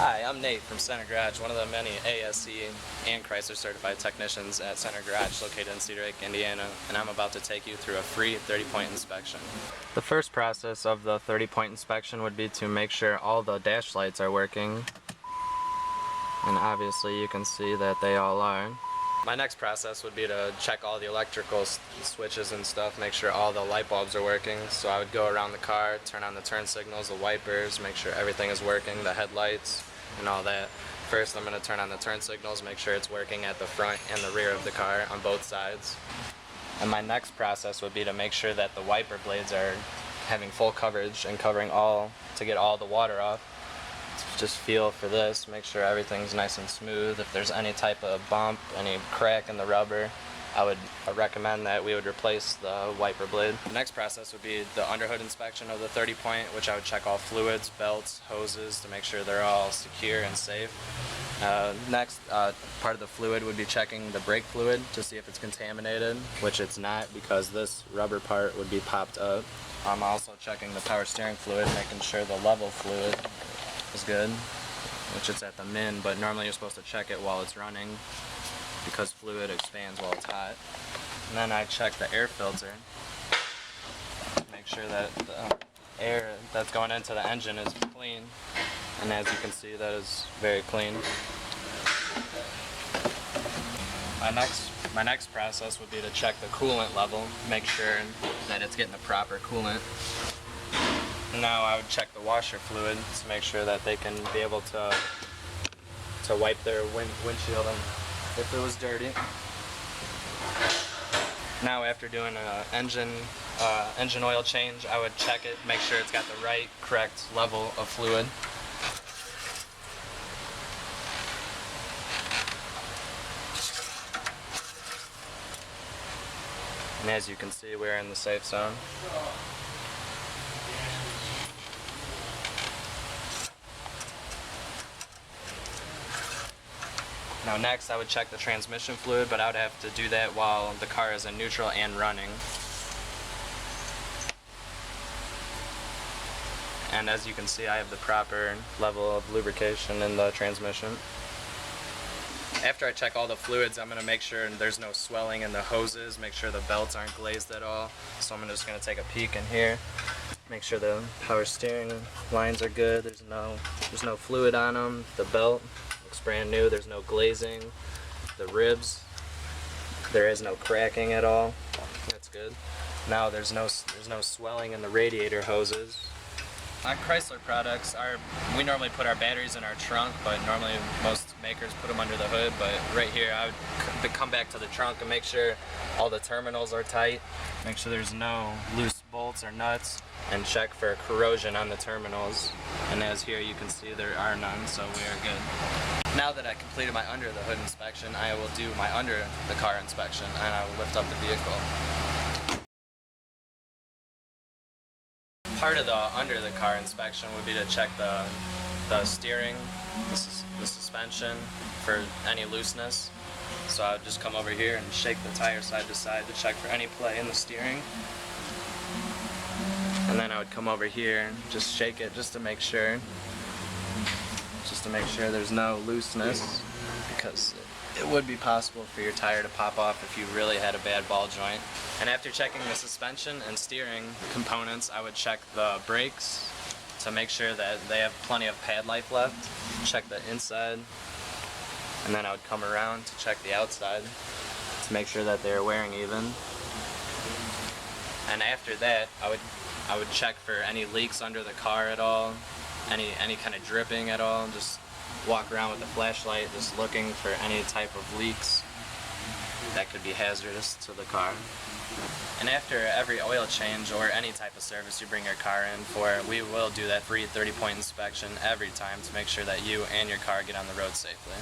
Hi, I'm Nate from Center Garage, one of the many ASE and Chrysler certified technicians at Center Garage located in Cedar Lake, Indiana, and I'm about to take you through a free 30-point inspection. The first process of the 30-point inspection would be to make sure all the dash lights are working, and obviously you can see that they all are. My next process would be to check all the electrical switches and stuff, make sure all the light bulbs are working. So I would go around the car, turn on the turn signals, the wipers, make sure everything is working, the headlights and all that. First I'm going to turn on the turn signals, make sure it's working at the front and the rear of the car on both sides. And my next process would be to make sure that the wiper blades are having full coverage and covering all, to get all the water off. Just feel for this, make sure everything's nice and smooth. If there's any type of bump, any crack in the rubber, I would recommend that we would replace the wiper blade. The next process would be the underhood inspection of the 30-point, which I would check all fluids, belts, hoses to make sure they're all secure and safe. Next, part of the fluid would be checking the brake fluid to see if it's contaminated, which it's not because this rubber part would be popped up. I'm also checking the power steering fluid, making sure the level fluid is good, which it's at the min, but normally you're supposed to check it while it's running because fluid expands while it's hot. And then I check the air filter, make sure that the air that's going into the engine is clean, and as you can see, that is very clean. My next process would be to check the coolant level, make sure that it's getting the proper coolant. Now I would check the washer fluid to make sure that they can be able to wipe their windshield if it was dirty. Now after doing an engine oil change, I would check it, make sure it's got the right, correct level of fluid. And as you can see, we're in the safe zone. Now next I would check the transmission fluid, but I would have to do that while the car is in neutral and running. And as you can see, I have the proper level of lubrication in the transmission. After I check all the fluids, I'm going to make sure there's no swelling in the hoses, make sure the belts aren't glazed at all. So I'm just going to take a peek in here, make sure the power steering lines are good, there's no fluid on them, the belt looks brand new, there's no glazing, the ribs, there is no cracking at all, that's good. Now there's no swelling in the radiator hoses. On Chrysler products, we normally put our batteries in our trunk, but normally most makers put them under the hood. But right here, I would come back to the trunk and make sure all the terminals are tight, make sure there's no loose bolts or nuts, and check for corrosion on the terminals. And as here you can see, there are none, so we are good. Now that I completed my under the hood inspection, I will do my under the car inspection, and I will lift up the vehicle. Part of the under the car inspection would be to check the steering, the suspension for any looseness. So I would just come over here and shake the tire side to side to check for any play in the steering. And then I would come over here and just shake it just to make sure there's no looseness, because it would be possible for your tire to pop off if you really had a bad ball joint. And after checking the suspension and steering components, I would check the brakes to make sure that they have plenty of pad life left, check the inside, and then I would come around to check the outside to make sure that they're wearing even. And after that, I would check for any leaks under the car at all, any kind of dripping at all, just walk around with a flashlight just looking for any type of leaks that could be hazardous to the car. And after every oil change or any type of service you bring your car in for, we will do that free 30-point inspection every time to make sure that you and your car get on the road safely.